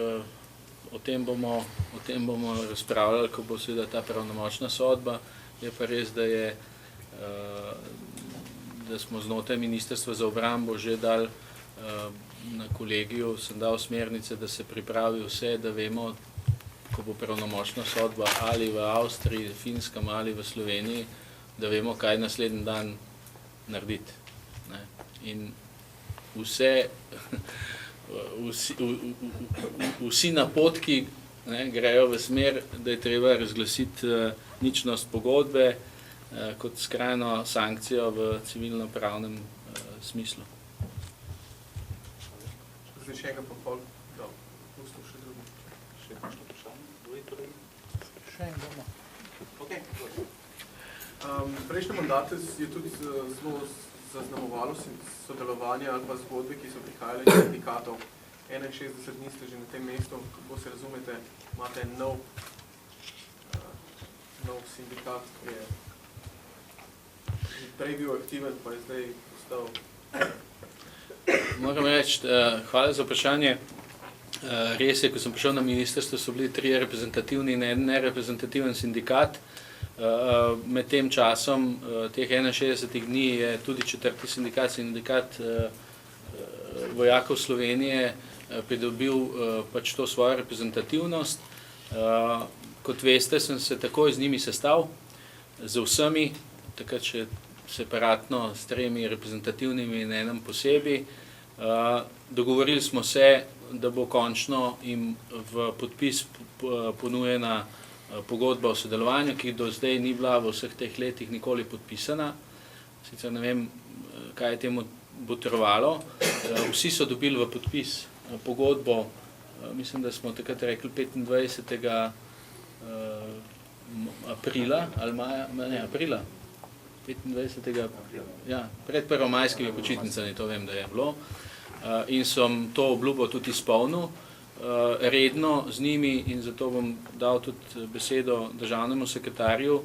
o tem bomo razpravljali, ko bo seveda ta pravnomočna sodba. Je pa res, da smo znotraj Ministrstva za obrambo že dali na kolegiju, sem dal smernice, da se pripravi vse, da vemo, ko bo pravnomočna sodba ali v Avstriji, Finskem ali v Sloveniji, da vemo, kaj naslednji dan narediti. In vsi napotki grejo v smer, da je treba razglasiti ničnost pogodbe kot skrajno sankcijo v civilno-pravnem smislu. Zdaj še enega pohval, da pustimo še drugi. Še kakšno vprašanje? Drugi kolegi? Še en bomo. Okay. Prejšnje mandate je tudi zelo zaznamovalo sodelovanje ali pa zgodbe, ki so prihajale iz sindikatov. 61 dni ste že na tem mestu, kako se razumete, imate nov sindikat, ki je prej bil aktiven, pa je zdaj postal. Moram reči, hvala za vprašanje. Res je, ko sem prišel na ministrstvo, so bili 3 reprezentativni in 1 nereprezentativen sindikat. Med tem časom, teh 61 dni, je tudi 4. sindikat vojakov Slovenije pridobil pač to svojo reprezentativnost. Kot veste, sem se takoj z njimi sestal, z vsemi, takrat še separatno s 3 reprezentativnimi in 1 posebej. Dogovorili smo se, da bo končno jim v podpis ponujena pogodba o sodelovanju, ki do zdaj ni bila v vseh teh letih nikoli podpisana. Sicer ne vem, kaj je temu botrovalo. Vsi so dobili v podpis pogodbo, mislim, da smo takrat rekli 25. Aprila, ali maja, ne, aprila. 25. Ja, pred prvomajskimi počitnicami, to vem, da je bilo. In sem to obljubo tudi izpolnil redno z njimi in zato bom dal tudi besedo državnemu sekretarju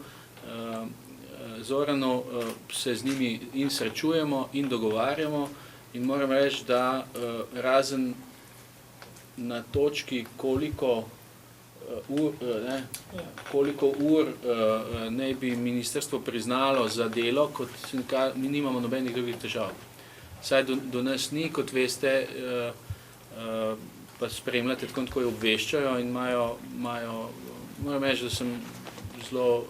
Zoranu, se z njimi in srečujemo in dogovarjamo in moram reči, da razen na točki, koliko ur naj bi ministrstvo priznalo za delo, kot sindikat, mi nimamo nobenih drugih težav. Saj do nas ni, kot veste, pa spremljate, tako jo obveščajo in imajo, moram reči, da sem zelo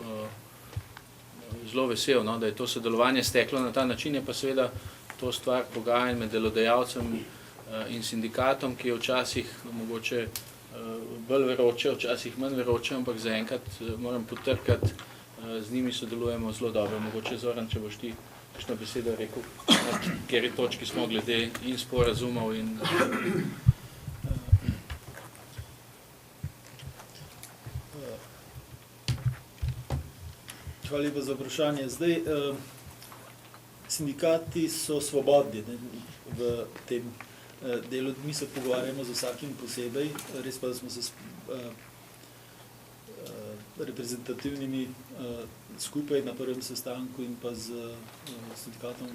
vesel, da je to sodelovanje steklo na ta način, je pa seveda to stvar pogajanj med delodajalcem in sindikatom, ki je včasih mogoče bolj veroče, včasih manj veroče, ampak zaenkrat moram potrkati, z njimi sodelujemo zelo dobro. Mogoče, Zoran, če boš ti kakšno besedo rekel, na kateri točki smo glede in sporazumov in... Hvala lepa za vprašanje. Zdaj, sindikati so svobodni v tem delu. Mi se pogovarjamo z vsakim posebej, res pa, da smo se s reprezentativnimi skupaj na prvem sestanku in pa z sindikatom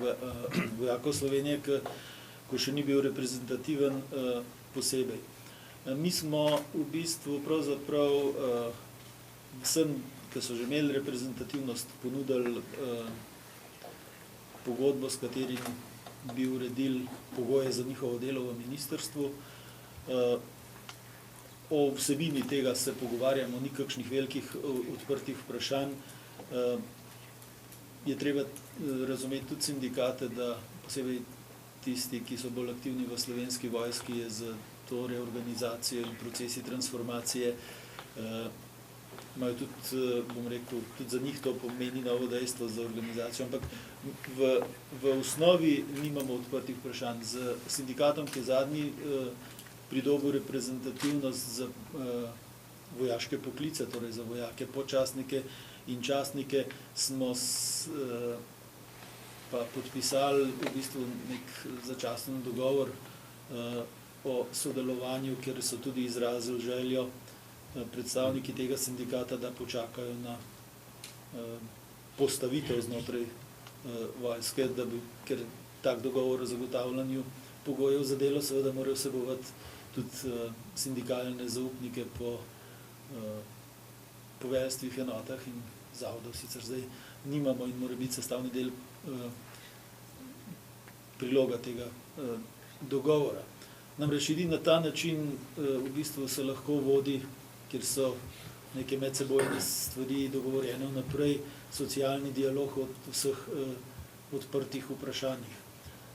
vojakov Slovenije, ko še ni bil reprezentativen posebej. Mi smo v bistvu pravzaprav vsem, ki so že imeli reprezentativnost, ponudili pogodbo, s katerim bi uredili pogoje za njihovo delo v ministrstvu. O vsebini tega se pogovarjamo, ni kakšnih velikih odprtih vprašanj. Je treba razumeti tudi sindikate, da posebej tisti, ki so bolj aktivni v Slovenski vojski, je za to reorganizacijo in procesi transformacije, imajo tudi, bom rekel, tudi za njih to pomeni novo dejstvo za organizacijo, ampak v osnovi nimamo odprtih vprašanj. Z sindikatom, ki je zadnji pridobil reprezentativnost za vojaške poklice, torej za vojake, podčastnike in častnike, smo pa podpisali v bistvu nek začasen dogovor o sodelovanju, kjer so tudi izrazili željo predstavniki tega sindikata, da počakajo na postavitev znotraj vojske, ker tak dogovor o zagotavljanju pogojev za delo seveda morajo vsebovati tudi sindikalne zaupnike po poveljstvih enotah in zavodov. Sicer zdaj nimamo in mora biti sestavni del priloga tega dogovora. Namreč na ta način v bistvu se lahko vodi, kjer so neke medsebojne stvari dogovorjene vnaprej, socialni dialog o vseh odprtih vprašanjih.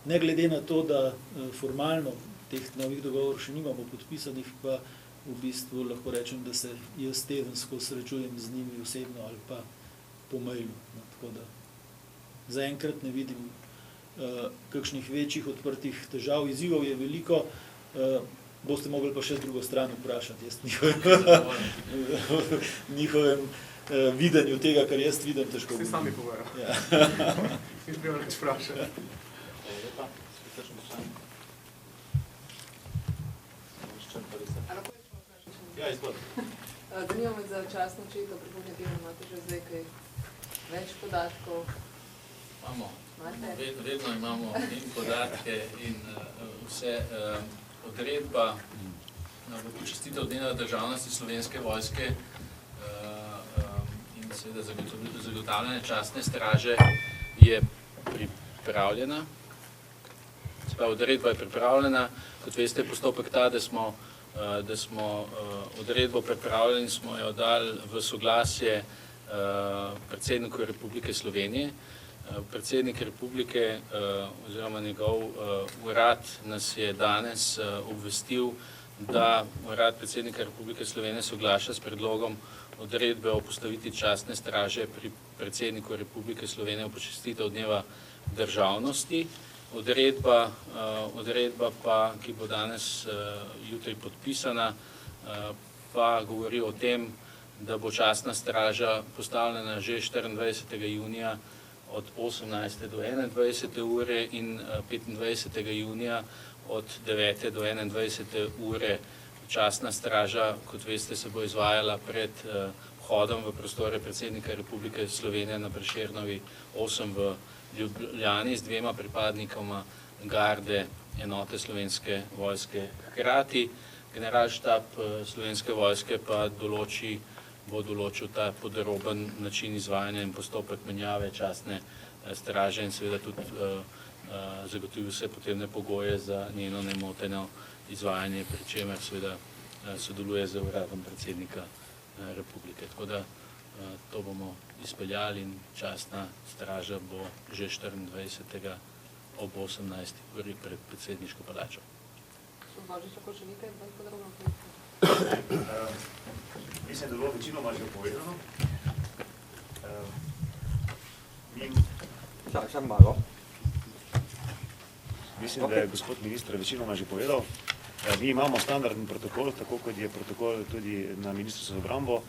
Ne glede na to, da formalno teh novih dogovorov še nimamo podpisanih, pa v bistvu lahko rečem, da se jaz tedensko srečujem z njimi osebno ali pa po mailu. Tako da zaenkrat ne vidim kakšnih večjih odprtih težav. Izzivov je veliko, boste mogli pa še drugo stran vprašati. Jaz njihovem videnju tega, kar jaz vidim, težko. Vsi sami povejo. Ja. Ni treba več vprašati. Ja, zanima me za časno četo prihodnje tedne, imate že zdaj kaj več podatkov? Imamo. Vedno imamo in podatke in vse. Odredba v počastitev dneva državnosti Slovenske vojske in seveda zagotavljanje častne straže je pripravljena. Odredba je pripravljena. Kot veste, postopek ta, da smo odredbo pripravljeni, smo jo dali v soglasje predsedniku Republike Slovenije. Predsednik Republike oziroma njegov urad nas je danes obvestil, da urad predsednika Republike Slovenije soglaša s predlogom odredbe o postavitvi častne straže pri predsedniku Republike Slovenije v počastitev dneva državnosti. Odredba pa, ki bo danes jutri podpisana, pa govori o tem, da bo častna straža postavljena že 24. junija od 18. do 21. ure in 25. junija od 9. do 21. ure. Častna straža, kot veste, se bo izvajala pred vhodom v prostore predsednika Republike Slovenije na Prešernovi 8 v Ljubljani z 2 pripadnikoma garde enote Slovenske vojske hkrati. Generalštab Slovenske vojske pa bo določil ta podroben način izvajanja in postopek menjave častne straže in seveda tudi zagotovi vse potrebne pogoje za njeno nemoteno izvajanje, pri čemer seveda sodeluje z uradom predsednika Republike. Tako da to bomo izpeljali in častna straža bo že 24. ob 18. uri pred predsedniško palačo. Božič, lahko še nekaj bolj podrobno povedati? Mislim, da je bilo večinoma že povedano. Samo malo. Mislim, da je gospod minister večinoma že povedal. Mi imamo standardni protokol, tako kot je protokol tudi na Ministrstvu za obrambo.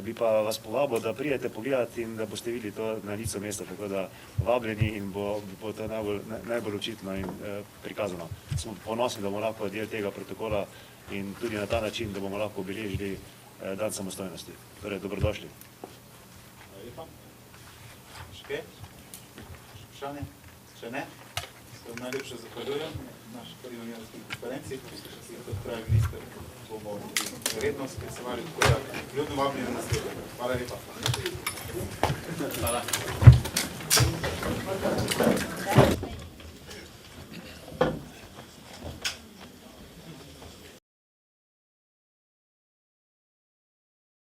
Bi pa vas povabil, da prijete pogledati in da boste videli to na licu mesta, tako da vabljeni in bo to najbolj očitno in prikazano. Smo ponosni, da bomo lahko del tega protokola in tudi na ta način, da bomo lahko obeležili dan samostojnosti. Torej, dobrodošli. Hvala lepa. Še kaj? Še vprašanje? Če ne, se vam najlepše zahvaljujem na naši prvi novinarski konferenci. Kot pravi minister, bomo redno sklicevali, tako da ljudno vabljeni na naslednje. Hvala lepa. Hvala.